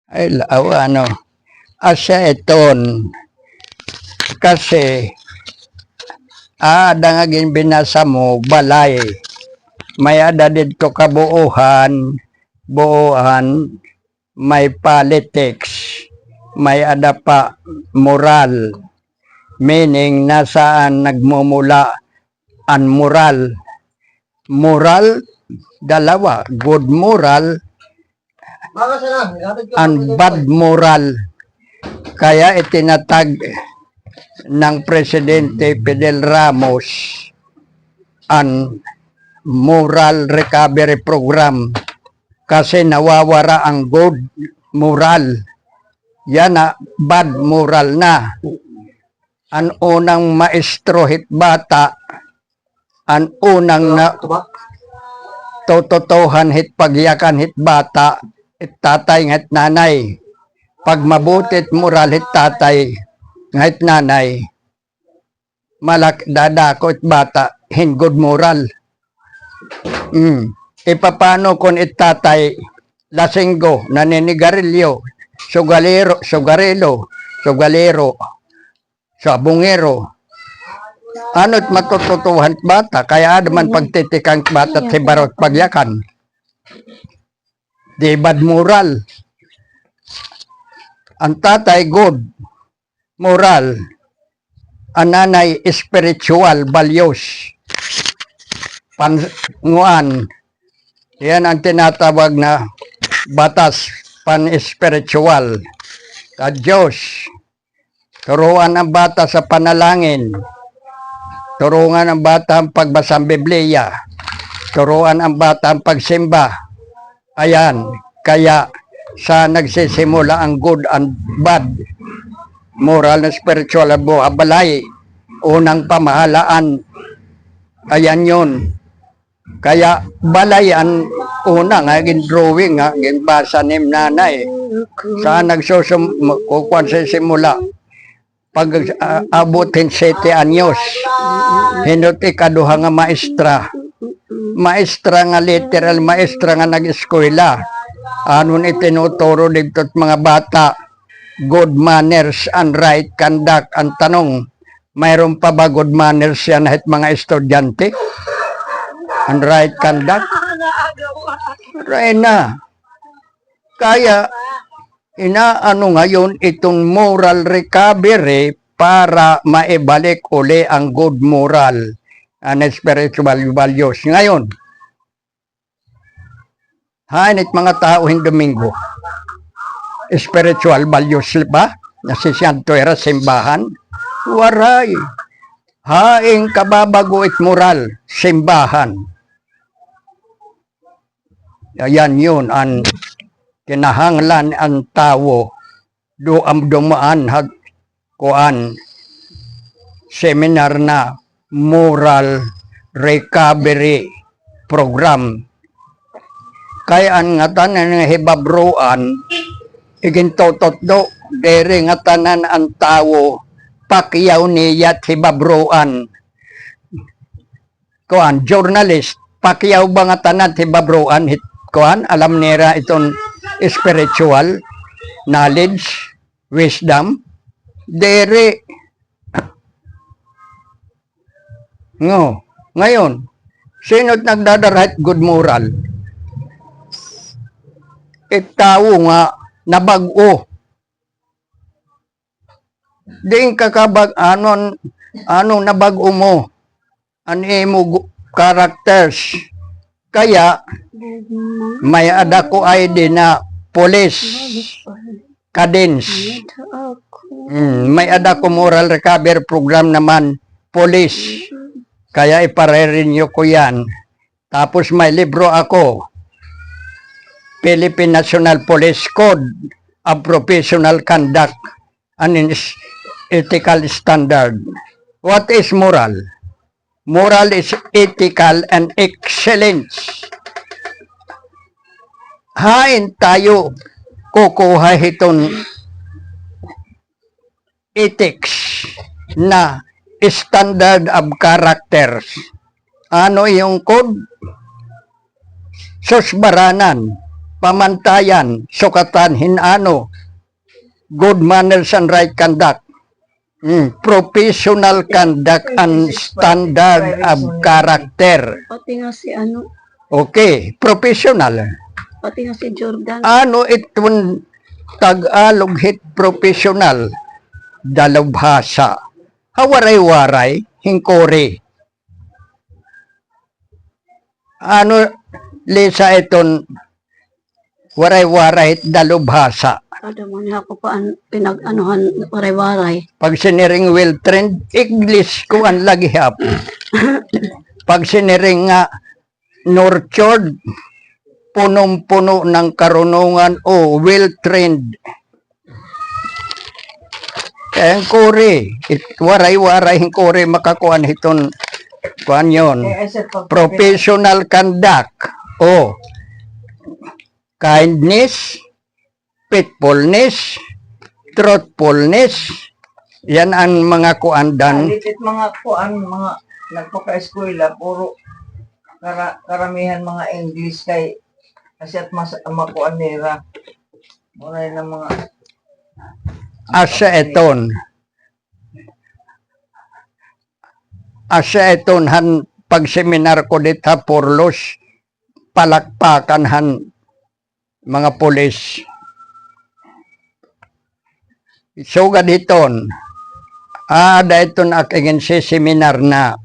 Ano, asya iton, kasi, dangagin binasa mo, balay, may ada dito kabuuhan, may politics, may ada pa moral, meaning nasaan nagmumula ang moral. Moral, dalawa, good moral, and bad moral. Kaya itinatag ng Presidente Fidel Ramos ang Moral Recovery Program kasi nawawara ang good moral. Yan na, bad moral na. Ang unang maestro hit bata, ang unang na tototohan hit pagyakan hit bata, hit tatay hit nanay. Pag mabutit moral hit tatay hit nanay, dadako hit bata, hin good moral. Ipapano kung hit tatay lasinggo, naninigarilyo, sugalero, sabungero, ano't matututuhan bata, kaya adaman pagtitikang bata at hibarot pagyakan. Di bad moral. Ang tatay good moral, ang nanay spiritual values. Panguan, yan ang tinatawag na batas pan-spiritual. Sa Diyos, turuan ang bata sa panalangin, turuan ang bata ang pagbasa ng Biblia, turuan ang bata ang pagsimba. Ayan, kaya sa nagsisimula ang good and bad, moral na spiritual at buhabalay, unang pamahalaan, ayan yun. Kaya balay ang una nga, drawing nga, ginbasa ni nanay. Saan nagsukukuan sa simula? Pag abutin 7 anyos, hinuti kaduha nga maestra. Maestra nga literal, maestra nga nag-eskwela. Anon itinuturo dito at mga bata, good manners and right conduct. Ang tanong, mayroon pa ba good manners yan at mga estudyante? And right conduct? Right na. Kaya, inaano ngayon itong moral recovery para maibalik uli ang good moral and spiritual values. Ngayon, hanit mga tao yung Domingo, spiritual values ba? Nasisyang tuwera simbahan? Waray. Haing kababago it moral, simbahan. Ayan yun, ang kinahanglan ang tao dumaan kuan seminar na moral recovery program. Kaya ang nga tanan ng hibabruan, igintotot do, dere nga tanan ang tao, pakyaw niyat hibabruan. Kuan, journalist, pakyaw ba nga tanan hibabruan, kuan, alam nira itong spiritual knowledge, wisdom, dere. No. Ngayon, sino't nagdadarahit good moral? Tao nga nabago. Diing kakabag ano nabago mo? Ano mo characters? Kaya may ada ko ID na police cadence. May ada ko moral recovery program naman police. Kaya ipare-renew ko yan. Tapos may libro ako, Philippine National Police Code of Professional Conduct and Ethical Standard. What is moral? Moral is ethical and excellence. Hain tayo kukuha itong ethics na standard of characters. Ano yung code? Susbaranan. pamantayan, sukatan, hinano, good manners and right conduct, professional conduct and standard of character. Pati nga si ano, Okay, professional. pati nga si Jordan. Ano itong Tagalog hit professional? Dalubhasa. Hawaray-waray, hingkori. Ano, Lisa, itong waray-waray, dalubhasa. Kada mo niya ako pa pinag-anuhan, waray-waray. Pag siniring well trend, English ko ang lagihap. Pag siniring nga nurtured, punong-puno ng karunungan o well trained. Kaya ang kore, waray-waray ang kore makakuan itong kuan yun. Professional conduct o kindness, faithfulness, truthfulness, yan ang mga kuandan. Litit mga kuan, mga nagpaka-eskwela, puro karamihan mga English kay kasi at makuan nila. Muna yun ang mga Asa eton han pagseminar ko dita Purlos, palakpakan han mga pulis. So gaditon, daiton aking seminar na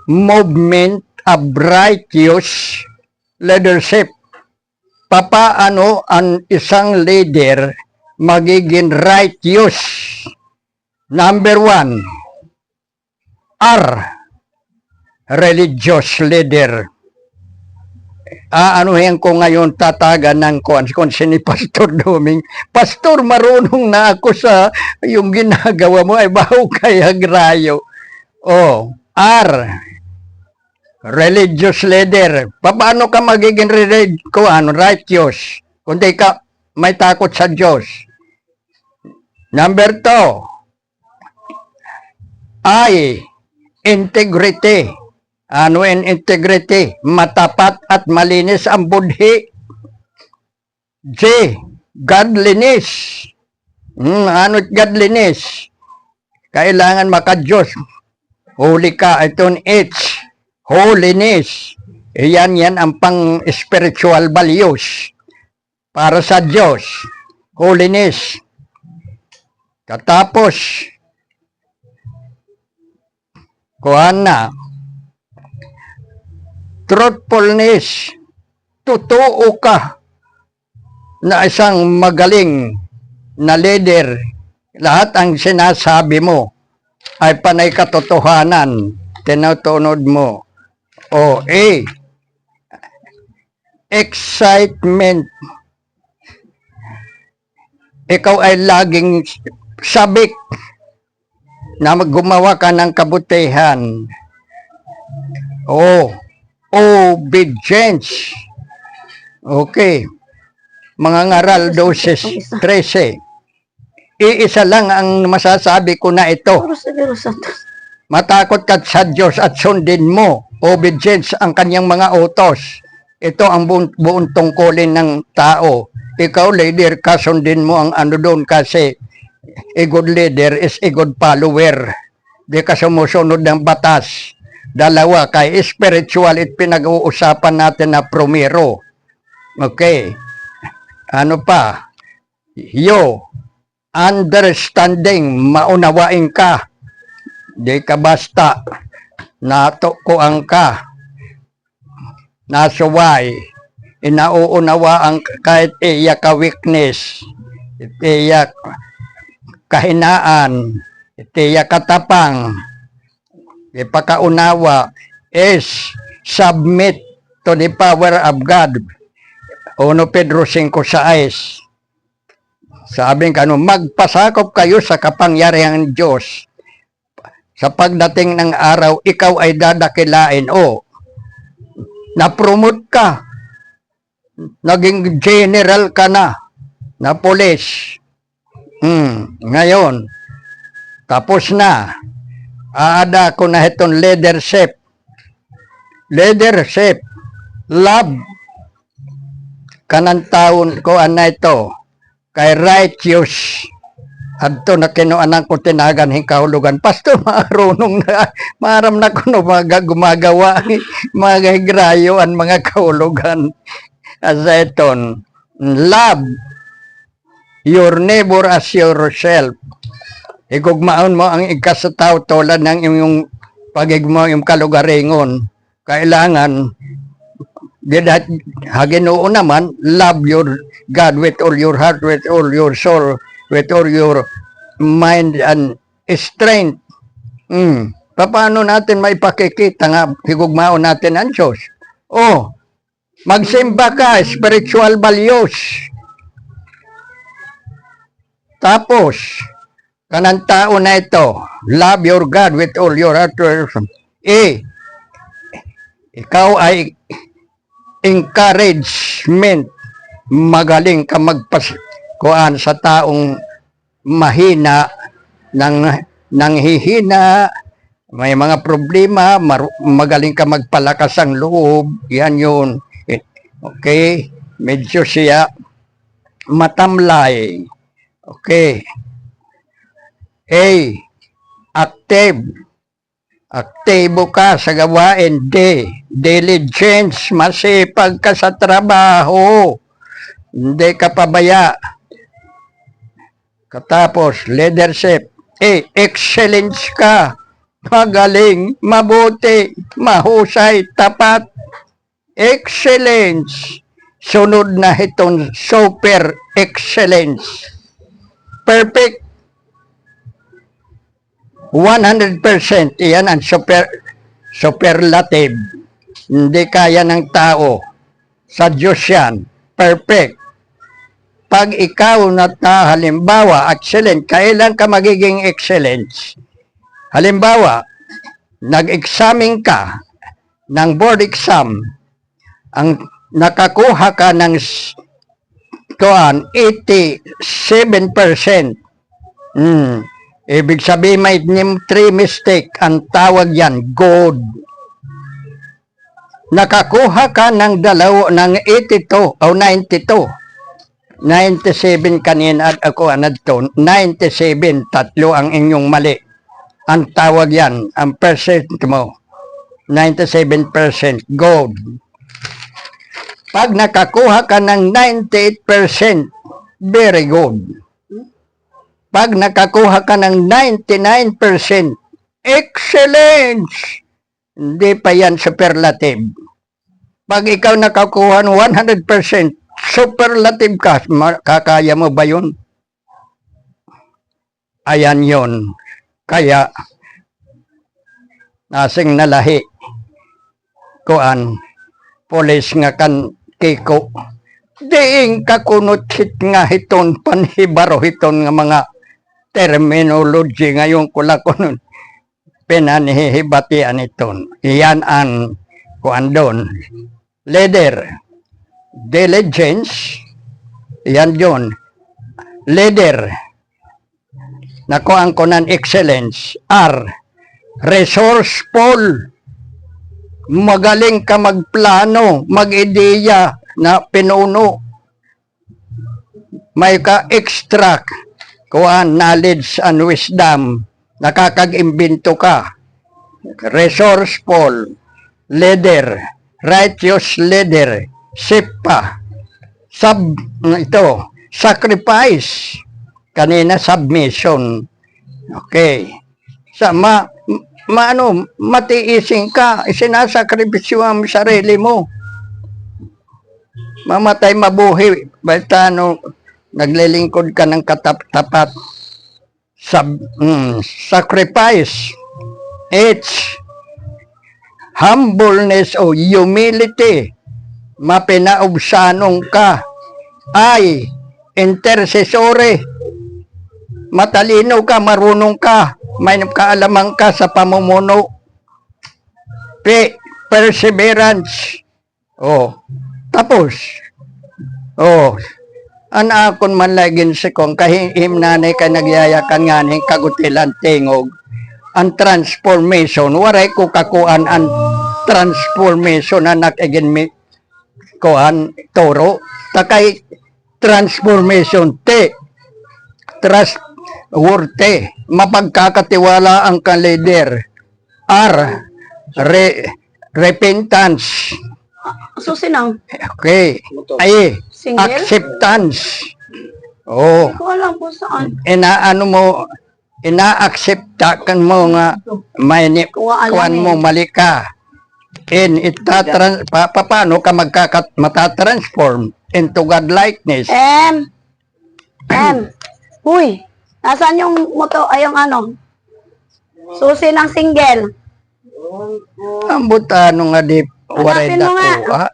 movement of righteous leadership. Papaano ang isang leader magiging righteous? Number 1, R, religious leader. Anuhin ko ngayon tatagan ng kung ni Pastor Doming. Pastor, marunong na ako sa yung ginagawa mo ay baho kaya grayo. Oh, R, religious leader. Paano ka magiging righteous? Kundi ka may takot sa Diyos. Number 2, I, integrity. Ano ang integrity? Matapat at malinis ang budhi. J, godliness. Ano godliness? Kailangan maka-Diyos. Holy ka. Itong H, holiness. Yan ang pang-spiritual values. Para sa Diyos. Holiness. Katapos, kuhan na, truthfulness, totoo ka na isang magaling na leader. Lahat ang sinasabi mo ay panay katotohanan, tinutunod mo. O A, excitement. Ikaw ay laging sabik na gumawa ka ng kabutihan. O, obedience. Okay. Mga ngaral 12:13. Iisa lang ang masasabi ko na ito. Puro Severo Santos. Matakot ka sa Diyos at sundin mo. Obedience ang kanyang mga utos. Ito ang buong tungkulin ng tao. Ikaw, leader, kasundin mo ang ano doon kasi a good leader is a good follower. Di ka sumusunod ng batas. Dalawa, kay spiritual at pinag-uusapan natin na promero. Okay. Ano pa? Understanding, maunawain ka. Di ka basta natukuan ka. Nasuway. Inauunawaan kahit iya ka weakness. Iya kahinaan. Iya katapang. Ipakaunawa is submit to the power of God. 1 Pedro 5:6. Sabing kano, magpasakop kayo sa kapangyarihan ng Diyos. Sa pagdating ng araw, ikaw ay dadakilain. Na-promote ka. Naging general ka na police. Ngayon, tapos na. Aada ko na itong leadership. Leadership, love, kanang taon ko na ito, kay righteous, adto na kinuanan ko tinagan hing kahulugan. Pastor, marunong na, maram na ko no, gumagawa, mga higrayo ang mga kahulugan. Asa iton, love your neighbor as yourself. Igugmaon mo ang ikas sa tao tulad ng iyong pagigmo yung kalugaringon. Kailangan, Ginoo naman, love your God with all your heart, with all your soul, with all your mind and strength. Paano natin may pakikita nga higugmaon natin ang Diyos? Oh, magsimba ka, spiritual values. Tapos, kanang tao na ito, love your God with all your heart. Ikaw ay encouragement. Magaling ka magpaskuan sa taong mahina, nang hihina, may mga problema, magaling ka magpalakas ang loob. Yan yun. Okay? Medyo siya matamlay. Okay. A. Active. Aktibo ka sa gawain. D. Diligence. Masipag ka sa trabaho. Hindi ka pabaya. Katapos, leadership. A. Excellence ka. Magaling, mabuti, mahusay, tapat. Excellence. Sunod na itong super excellence. Perfect. 100%. Iyan ang superlative. Hindi kaya ng tao. Sa Diyos yan. Perfect. Pag ikaw halimbawa, excellent, kailan ka magiging excellent? Halimbawa, nag-examine ka ng board exam, ang nakakuha ka ng 87%. Ibig sabihin may 3 mistake, ang tawag yan, good. Nakakuha ka ng 82 o 92. 97 kanina at ako anadto, 97, tatlo ang inyong mali. Ang tawag yan, ang percent mo, 97%, good. Pag nakakuha ka ng 98%, very good. Pag nakakuha ka ng 99%, excellence! Hindi pa yan superlative. Pag ikaw nakakuha ng 100%, superlative ka. Kakaya mo ba yun? Ayan yun. Kaya, nasing nalahi, kuan, polis nga kan kiko, diing kakunot hit nga hiton, panhibaro hiton nga mga terminology ngayon kula kunon pinanihibatian iton. Iyan ang kuan doon. Leader, diligence, iyan yun. Leader, nakuhaan ko ng excellence. R, resourceful, magaling ka magplano, mag-ideya na pinuno. May ka-extract, kuhaan, knowledge and wisdom, nakakag-imbento ka. Resourceful, leader, righteous leader, sipa, sacrifice, kanina submission. Okay. Matiising ka, isinasakripisyo ang sarili mo. Mamatay mabuhi, basta naglilingkod ka ng katap-tapat. Sacrifice. H. Humbleness o humility. Mapinaubsanong ka. I. Intercessory. Matalino ka, marunong ka, may kaalaman ka sa pamumuno. P. Perseverance. Tapos. Anakon man lagin si kong kahim nanay ka nagyayakan nga ning kagutilan tingog. Ang transformation, waray ko kakuan ang transformation anak again kuan turo takay transformation T trustworthy mapagkakatiwala ang kan leader. R repentance. Susinang. Okay. Ay, Single? acceptance. Oh, Hindi ko alam kung saan. inaano mo, ina-accepta kan mo nga may Kuha alam kuan mo mali ka. Paano ka matatransform into God likeness? Uy, nasaan yung moto, ay yung ano? Susi ng single. Ang butano nga di waray Hanapin mo nga. dako ha?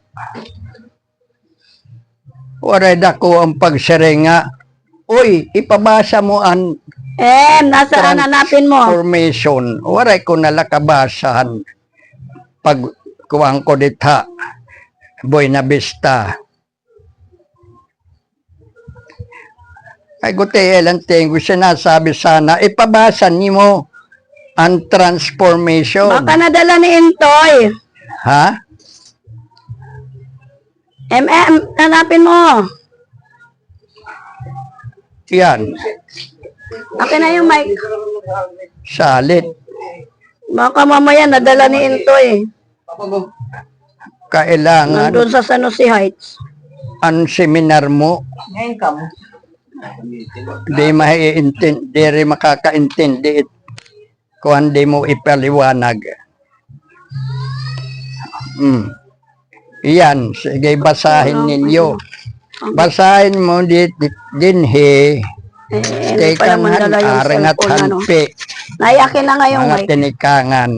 Waray dako ang pagsiringa. Uy, ipabasa mo ang Nasaan hanapin mo? transformation. Waray ko nalakabasahan. Pag kuwang ko ditha. Buena Vista. Ay guti elang tengo sinasabi sana ipabasa ni mo ang transformation. Baka nadala ni Intoy. Ha? Hanapin mo. Yan. Akin na yung mic. Salit. Baka mamaya nadala ni Intoy. Kailangan Nandun sa San Jose Heights. ang seminar mo Ngayon ka mo. di rin makakaintindi kung hindi mo ipaliwanag. Yan, sige basahin ninyo. Basahin mo din he. Hindi pa Teka naman nga, dala yung aring at cellphone, ano. hanpi. Naiyakin na nga yung Mga mic. tinikangan.